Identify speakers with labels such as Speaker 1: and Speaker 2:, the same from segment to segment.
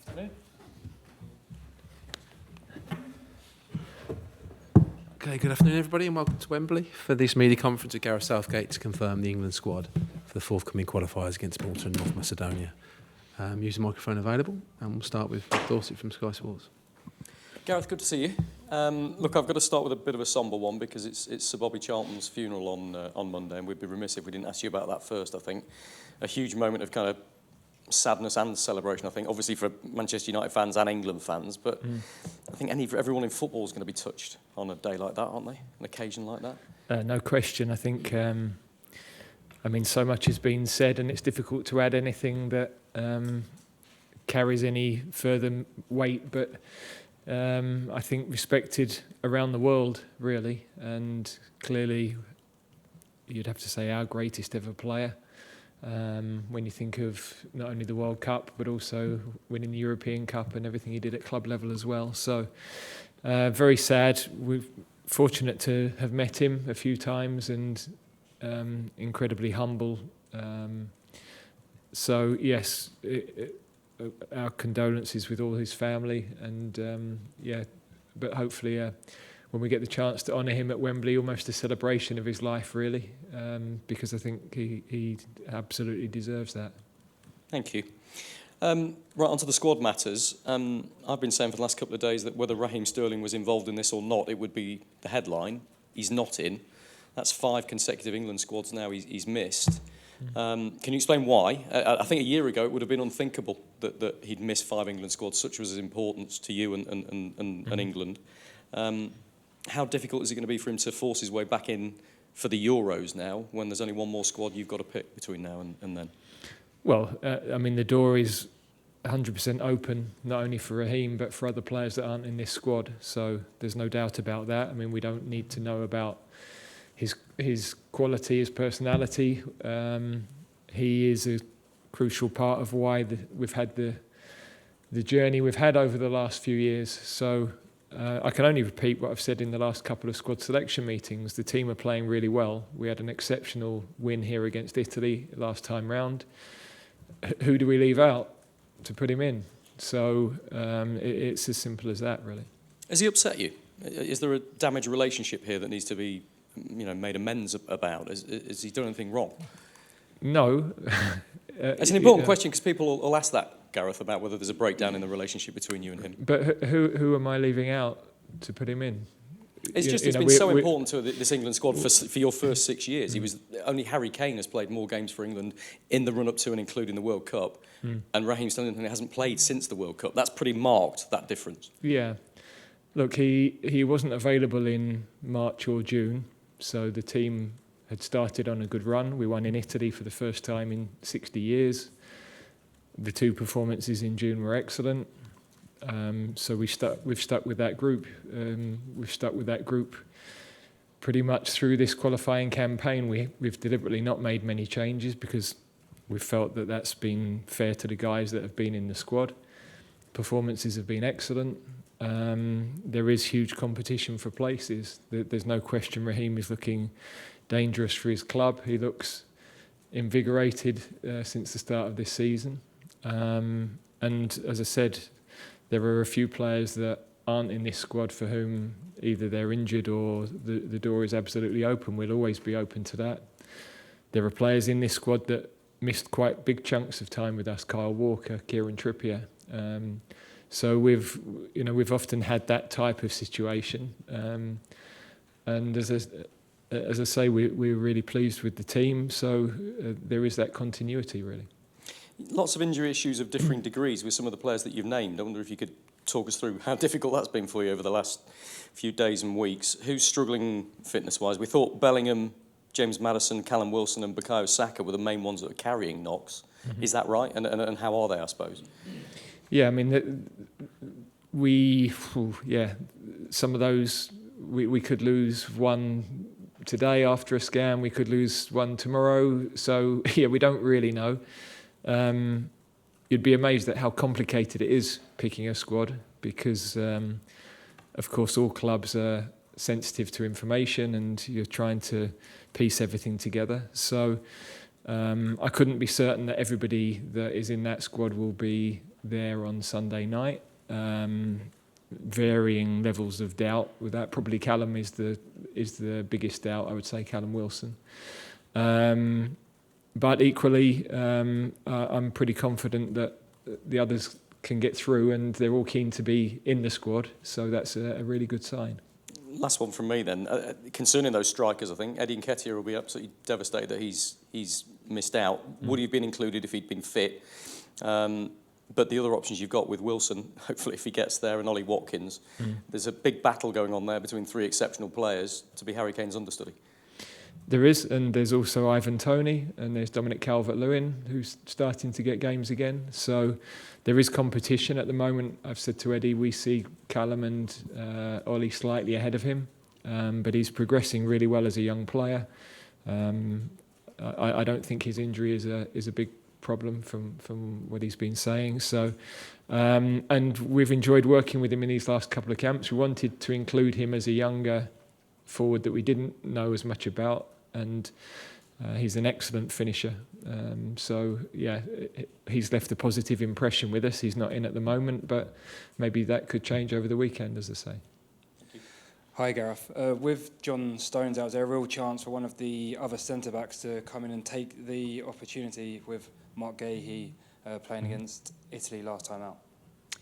Speaker 1: Afternoon.
Speaker 2: Okay, good afternoon everybody and welcome to Wembley for this media conference with Gareth Southgate to confirm the England squad for the forthcoming qualifiers against Malta and North Macedonia. Use the microphone available and we'll start with Dorset from Sky Sports.
Speaker 1: Gareth, good to see you. Look, I've got to start with a bit of a sombre one because it's Sir Bobby Charlton's funeral on Monday, and we'd be remiss if we didn't ask you about that first, I think. A huge moment of kind of sadness and celebration, I think, obviously for Manchester United fans and England fans, but I think everyone in football is going to be touched on a day like that, aren't they? An occasion like that?
Speaker 3: No question. I think, so much has been said and it's difficult to add anything that carries any further weight, but I think respected around the world, really, and clearly you'd have to say our greatest ever player. When you think of not only the World Cup but also winning the European Cup and everything he did at club level as well. So very sad. We're fortunate to have met him a few times and incredibly humble. So yes, our condolences with all his family and but hopefully when we get the chance to honour him at Wembley, almost a celebration of his life, really, because I think he absolutely deserves that.
Speaker 1: Thank you. Right, onto the squad matters. I've been saying for the last couple of days that whether Raheem Sterling was involved in this or not, it would be the headline. He's not in. That's 5 consecutive England squads now he's missed. Can you explain why? I think a year ago it would have been unthinkable that he'd miss 5 England squads, such was his importance to you and England. How difficult is it going to be for him to force his way back in for the Euros now, when there's only one more squad you've got to pick between now and then?
Speaker 3: Well, the door is 100% open, not only for Raheem, but for other players that aren't in this squad. So there's no doubt about that. We don't need to know about his quality, his personality. He is a crucial part of why we've had the journey we've had over the last few years. So I can only repeat what I've said in the last couple of squad selection meetings. The team are playing really well. We had an exceptional win here against Italy last time round. Who do we leave out to put him in? So it's as simple as that, really.
Speaker 1: Has he upset you? Is there a damaged relationship here that needs to be made amends about? Has he done anything wrong?
Speaker 3: No.
Speaker 1: It's an important question because people will ask that, Gareth, about whether there's a breakdown in the relationship between you and him.
Speaker 3: But who am I leaving out to put him in?
Speaker 1: It's been so important to this England squad for your first 6 years. Only Harry Kane has played more games for England in the run-up to and including the World Cup, and Raheem Sterling hasn't played since the World Cup. That's pretty marked, that difference.
Speaker 3: Yeah. Look, he wasn't available in March or June, so the team had started on a good run. We won in Italy for the first time in 60 years. The 2 performances in June were excellent. So we've stuck with that group. We've stuck with that group pretty much through this qualifying campaign. We've deliberately not made many changes because we've felt that that's been fair to the guys that have been in the squad. Performances have been excellent. There is huge competition for places. There's no question Raheem is looking dangerous for his club. He looks invigorated since the start of this season. And as I said, there are a few players that aren't in this squad for whom either they're injured or the door is absolutely open. We'll always be open to that. There are players in this squad that missed quite big chunks of time with us: Kyle Walker, Kieran Trippier. So we've often had that type of situation. And as I say, we're really pleased with the team. So there is that continuity, really.
Speaker 1: Lots of injury issues of differing degrees with some of the players that you've named. I wonder if you could talk us through how difficult that's been for you over the last few days and weeks. Who's struggling fitness-wise? We thought Bellingham, James Maddison, Callum Wilson and Bukayo Saka were the main ones that are carrying knocks. Mm-hmm. Is that right? And how are they, I suppose?
Speaker 3: Yeah, some of those we could lose one today after a scan. We could lose one tomorrow. So, we don't really know. You'd be amazed at how complicated it is picking a squad because, of course, all clubs are sensitive to information and you're trying to piece everything together. So I couldn't be certain that everybody that is in that squad will be there on Sunday night. Varying levels of doubt with that. Probably Callum is the biggest doubt, I would say, Callum Wilson. But equally, I'm pretty confident that the others can get through, and they're all keen to be in the squad, so that's a really good sign.
Speaker 1: Last one from me then. Concerning those strikers, I think Eddie Nketiah will be absolutely devastated that he's missed out. Would he have been included if he'd been fit? But the other options you've got with Wilson, hopefully if he gets there, and Ollie Watkins, there's a big battle going on there between three exceptional players to be Harry Kane's understudy.
Speaker 3: There is, and there's also Ivan Toney, and there's Dominic Calvert-Lewin, who's starting to get games again. So there is competition at the moment. I've said to Eddie, we see Callum and Ollie slightly ahead of him, but he's progressing really well as a young player. I don't think his injury is a big problem from what he's been saying. So, and we've enjoyed working with him in these last couple of camps. We wanted to include him as a younger forward that we didn't know as much about, and he's an excellent finisher. So yeah, he's left a positive impression with us. He's not in at the moment, but maybe that could change over the weekend, as I say.
Speaker 4: Hi Gareth. With John Stones out, is there a real chance for one of the other centre-backs to come in and take the opportunity with Mark Gahey playing against Italy last time out?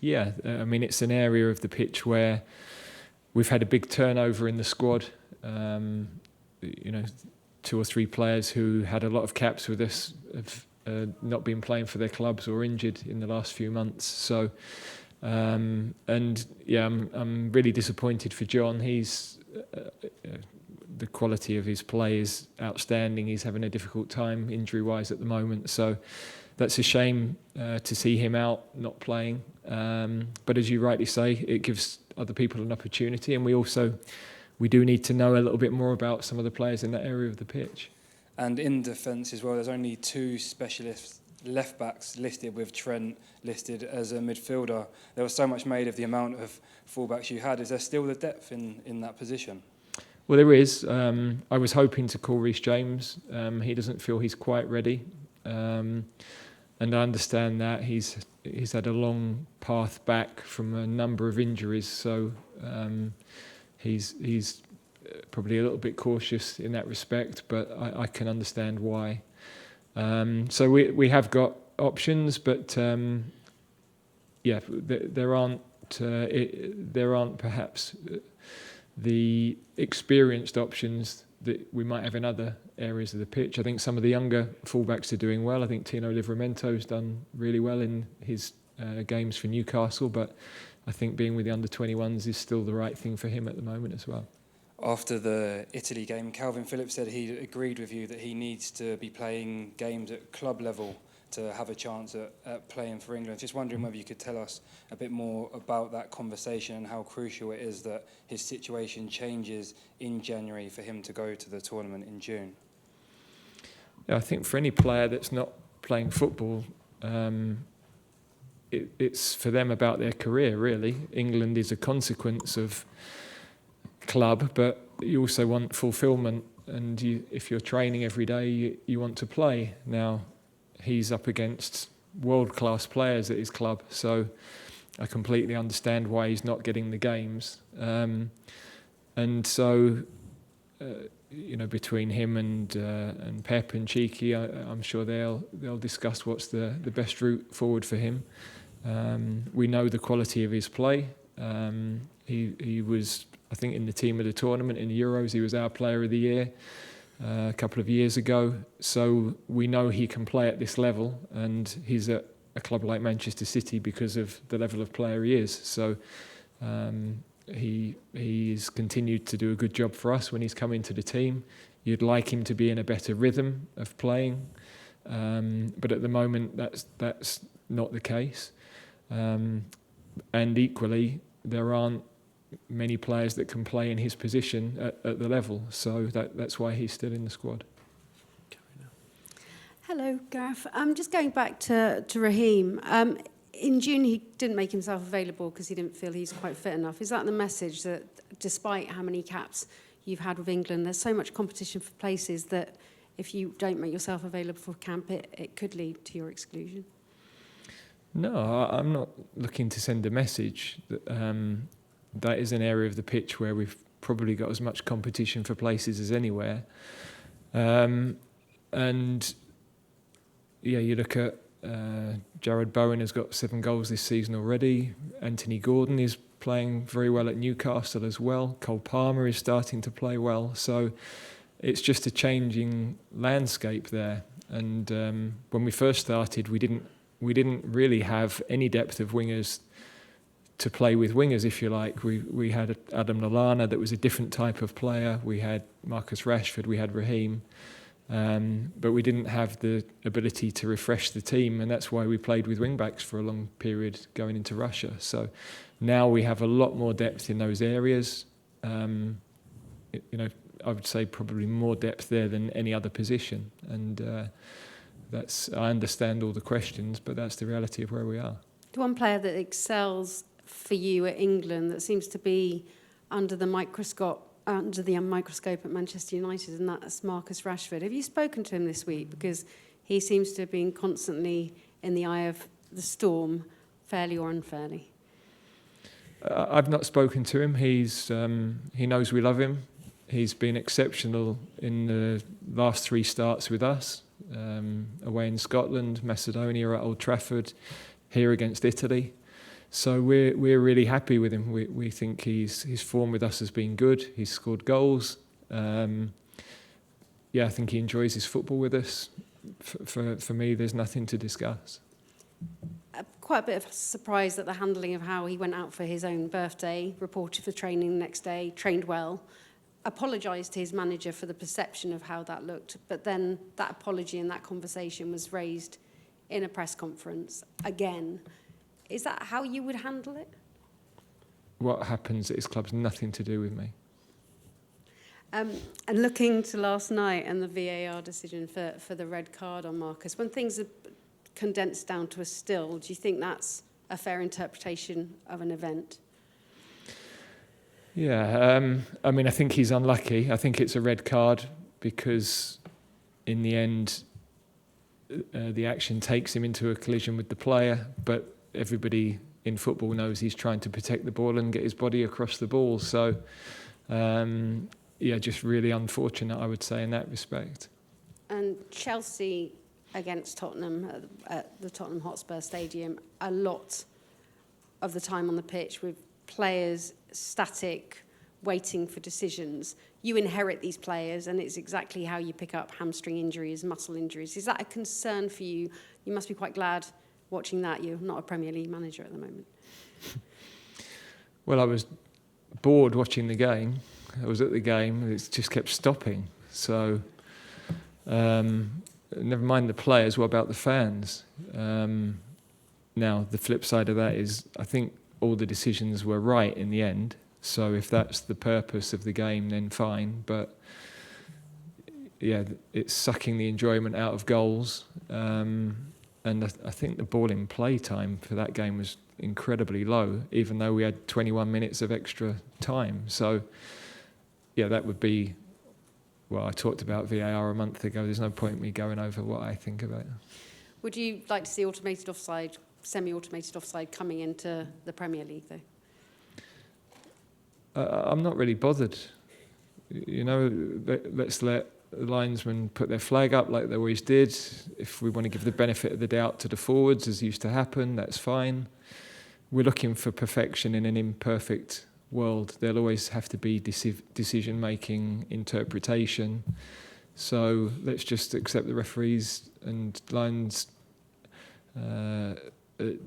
Speaker 4: Yeah,
Speaker 3: I mean, it's an area of the pitch where we've had a big turnover in the squad. 2 or 3 players who had a lot of caps with us have not been playing for their clubs or injured in the last few months. So, I'm really disappointed for John. He's the quality of his play is outstanding. He's having a difficult time injury-wise at the moment. So that's a shame to see him out, not playing. But as you rightly say, it gives other people an opportunity, and we do need to know a little bit more about some of the players in that area of the pitch.
Speaker 4: And in defence as well, there's only 2 specialist left-backs listed, with Trent listed as a midfielder. There was so much made of the amount of full-backs you had. Is there still the depth in that position?
Speaker 3: Well, there is. I was hoping to call Reece James. He doesn't feel he's quite ready. And I understand that he's had a long path back from a number of injuries, so he's probably a little bit cautious in that respect, but I can understand why. So we have got options, but there aren't perhaps the experienced options that we might have in other areas of the pitch. I think some of the younger fullbacks are doing well. I think Tino Livramento's done really well in his games for Newcastle, but I think being with the under-21s is still the right thing for him at the moment as well.
Speaker 4: After the Italy game, Calvin Phillips said he agreed with you that he needs to be playing games at club level to have a chance at playing for England. Just wondering whether you could tell us a bit more about that conversation and how crucial it is that his situation changes in January for him to go to the tournament in June.
Speaker 3: Yeah, I think for any player that's not playing football, it's for them about their career, really. England is a consequence of club, but you also want fulfilment, and if you're training every day, you want to play. Now, he's up against world-class players at his club, so I completely understand why he's not getting the games. And so, between him and Pep and Cheeky, I'm sure they'll discuss what's the best route forward for him. We know the quality of his play. He was, I think, in the team of the tournament in the Euros. He was our Player of the Year a couple of years ago. So we know he can play at this level, and he's at a club like Manchester City because of the level of player he is. So he's continued to do a good job for us when he's come into the team. You'd like him to be in a better rhythm of playing, but at the moment that's not the case. And equally, there aren't many players that can play in his position at the level, so that's why he's still in the squad.
Speaker 5: Hello, Gareth. Just going back to Raheem. In June, he didn't make himself available because he didn't feel he's quite fit enough. Is that the message, that despite how many caps you've had with England, there's so much competition for places that if you don't make yourself available for camp, it could lead to your exclusion?
Speaker 3: No, I'm not looking to send a message. That is an area of the pitch where we've probably got as much competition for places as anywhere. And yeah, you look at Jared Bowen has got 7 goals this season already. Anthony Gordon is playing very well at Newcastle as well. Cole Palmer is starting to play well. So it's just a changing landscape there. And when we first started, we didn't really have any depth of wingers to play with wingers, if you like. We had Adam Lallana that was a different type of player. We had Marcus Rashford, we had Raheem. But we didn't have the ability to refresh the team, and that's why we played with wing-backs for a long period going into Russia. So now we have a lot more depth in those areas. I would say probably more depth there than any other position. And I understand all the questions, but that's the reality of where we are.
Speaker 5: The one player that excels for you at England that seems to be under the microscope at Manchester United, and that's Marcus Rashford. Have you spoken to him this week? Because he seems to have been constantly in the eye of the storm, fairly or unfairly.
Speaker 3: I've not spoken to him. He knows we love him. He's been exceptional in the last 3 starts with us, away in Scotland, Macedonia at Old Trafford, here against Italy. So we're really happy with him. We think his form with us has been good. He's scored goals. I think he enjoys his football with us. For me, there's nothing to discuss.
Speaker 5: Quite a bit of surprise at the handling of how he went out for his own birthday, reported for training the next day, trained well, apologised to his manager for the perception of how that looked, but then that apology and that conversation was raised in a press conference again. Is that how you would handle it?
Speaker 3: What happens at his club's nothing to do with me.
Speaker 5: And looking to last night and the VAR decision for the red card on Marcus, when things are condensed down to a still, do you think that's a fair interpretation of an event?
Speaker 3: Yeah, I think he's unlucky. I think it's a red card because in the end, the action takes him into a collision with the player, but everybody in football knows he's trying to protect the ball and get his body across the ball. So, just really unfortunate, I would say, in that respect.
Speaker 5: And Chelsea against Tottenham at the Tottenham Hotspur Stadium, a lot of the time on the pitch with players static, waiting for decisions. You inherit these players, and it's exactly how you pick up hamstring injuries, muscle injuries. Is that a concern for you? You must be quite glad watching that. You're not a Premier League manager at the moment.
Speaker 3: Well, I was bored watching the game. I was at the game, it just kept stopping. So, never mind the players, what about the fans? Now, the flip side of that is, I think all the decisions were right in the end. So if that's the purpose of the game, then fine. But yeah, it's sucking the enjoyment out of goals. And I think the ball in play time for that game was incredibly low, even though we had 21 minutes of extra time. So yeah, that would be, well, I talked about VAR a month ago. There's no point in me going over what I think about it. Would
Speaker 5: you like to see automated offside, semi-automated offside coming into the Premier League, though?
Speaker 3: I'm not really bothered. Let's let the linesmen put their flag up like they always did. If we want to give the benefit of the doubt to the forwards, as used to happen, that's fine. We're looking for perfection in an imperfect world. There'll always have to be decision-making, interpretation. So let's just accept the referees and lines'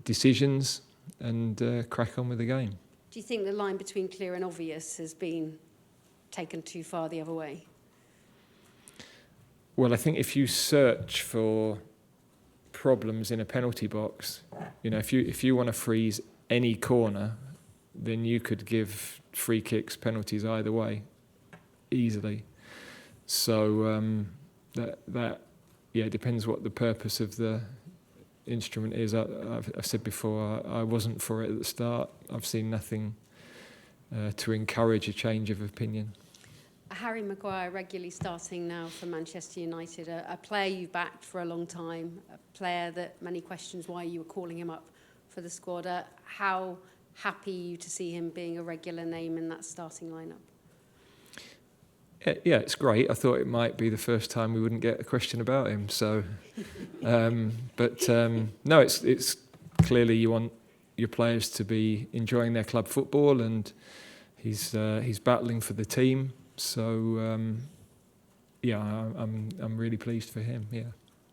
Speaker 3: decisions and crack on with the game.
Speaker 5: Do you think the line between clear and obvious has been taken too far the other way?
Speaker 3: Well, I think if you search for problems in a penalty box, if you want to freeze any corner, then you could give free kicks, penalties either way, easily. So that depends what the purpose of the instrument is. I've said before, I wasn't for it at the start. I've seen nothing to encourage a change of opinion.
Speaker 5: Harry Maguire regularly starting now for Manchester United, a player you've backed for a long time, a player that many questions why you were calling him up for the squad. How happy are you to see him being a regular name in that starting lineup?
Speaker 3: Yeah, it's great. I thought it might be the first time we wouldn't get a question about him. So, no, it's clearly you want your players to be enjoying their club football, and he's battling for the team. So, yeah, I'm really pleased for him. Yeah.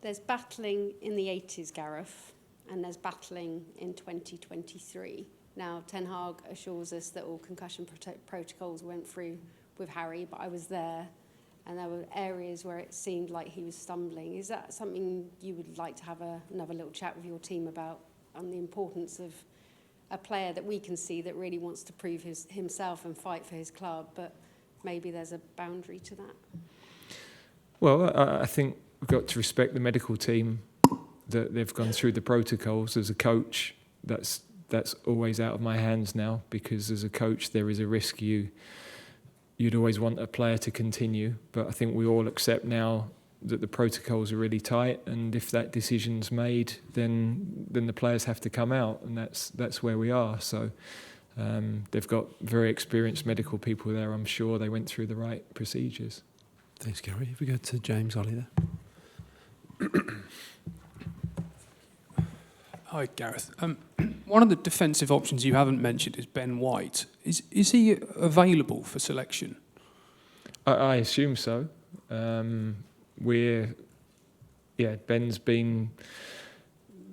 Speaker 5: There's battling in the 80s, Gareth, and there's battling in 2023. Now, Ten Hag assures us that all concussion protocols went through with Harry, but I was there, and there were areas where it seemed like he was stumbling. Is that something you would like to have another little chat with your team about, on the importance of a player that we can see that really wants to prove himself and fight for his club, but maybe there's a boundary to that?
Speaker 3: Well, I think we've got to respect the medical team, that they've gone through the protocols. As a coach, that's always out of my hands now, because as a coach there is a risk you'd always want a player to continue, but I think we all accept now that the protocols are really tight, and if that decision's made, then the players have to come out, and that's where we are. So they've got very experienced medical people there. I'm sure they went through the right procedures.
Speaker 2: Thanks, Gary. If we go to James Ollie there.
Speaker 6: Hi, Gareth. One of the defensive options you haven't mentioned is Ben White. Is he available for selection?
Speaker 3: I assume so. Ben's been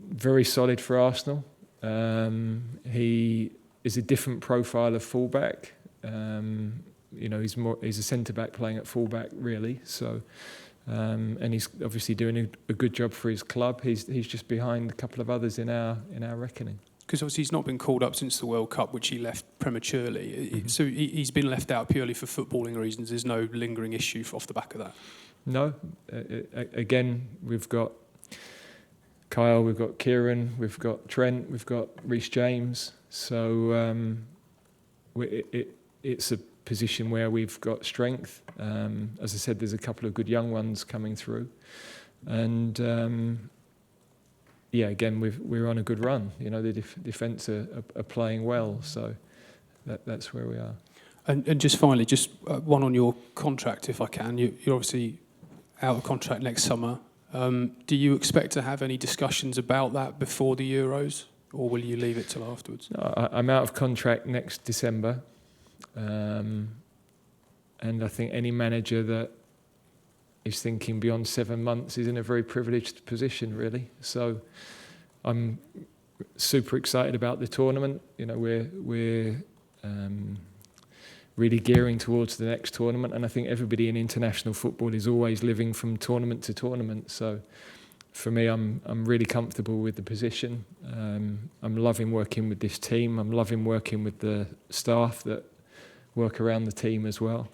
Speaker 3: very solid for Arsenal. He is a different profile of fullback. He's a centre back playing at fullback, really. So. And he's obviously doing a good job for his club. He's just behind a couple of others in our reckoning.
Speaker 6: Because obviously he's not been called up since the World Cup, which he left prematurely. Mm-hmm. So he's been left out purely for footballing reasons. There's no lingering issue off the back of that. No.
Speaker 3: Again, we've got Kyle, we've got Kieran, we've got Trent, we've got Reece James. So it's a position where we've got strength. As I said, there's a couple of good young ones coming through, and again we're on a good run. The defence are playing well, so that's where we are.
Speaker 6: And just finally, just one on your contract, if I can. You're obviously out of contract next summer. Do you expect to have any discussions about that before the Euros, or will you leave it till afterwards?
Speaker 3: No, I'm out of contract next December. And I think any manager that is thinking beyond 7 months is in a very privileged position, really. So I'm super excited about the tournament. We're really gearing towards the next tournament, and I think everybody in international football is always living from tournament to tournament. So for me, I'm really comfortable with the position. I'm loving working with this team. I'm loving working with the staff that work around the team as well,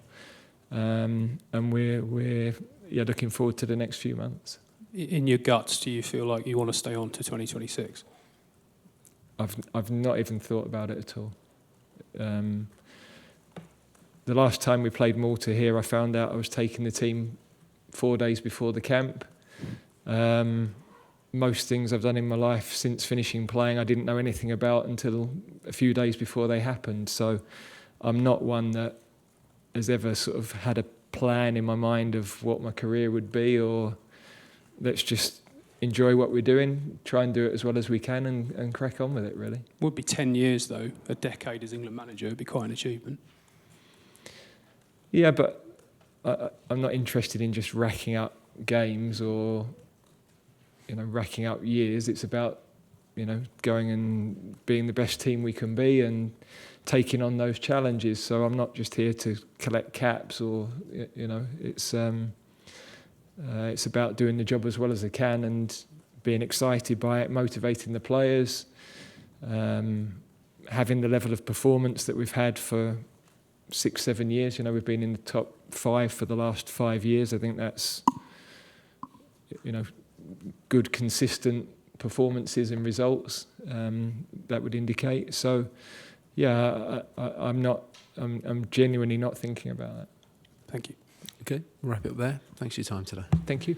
Speaker 3: and we're looking forward to the next few months.
Speaker 6: In your guts, do you feel like you want to stay on to 2026?
Speaker 3: I've not even thought about it at all. The last time we played Malta here, I found out I was taking the team 4 days before the camp. Most things I've done in my life since finishing playing, I didn't know anything about until a few days before they happened. So I'm not one that has ever sort of had a plan in my mind of what my career would be, or let's just enjoy what we're doing, try and do it as well as we can, and crack on with it, really.
Speaker 6: Would be 10 years, though. A decade as England manager would be quite an achievement.
Speaker 3: Yeah, but I'm not interested in just racking up games or, racking up years. It's about, going and being the best team we can be and taking on those challenges. So I'm not just here to collect caps, or it's about doing the job as well as I can and being excited by it, motivating the players, having the level of performance that we've had for 6-7 years. We've been in the top 5 for the last 5 years. I think that's good, consistent performances and results that would indicate. So I'm genuinely not thinking about that.
Speaker 6: Thank you.
Speaker 2: Okay, we'll wrap it up there. Thanks for your time today.
Speaker 3: Thank you.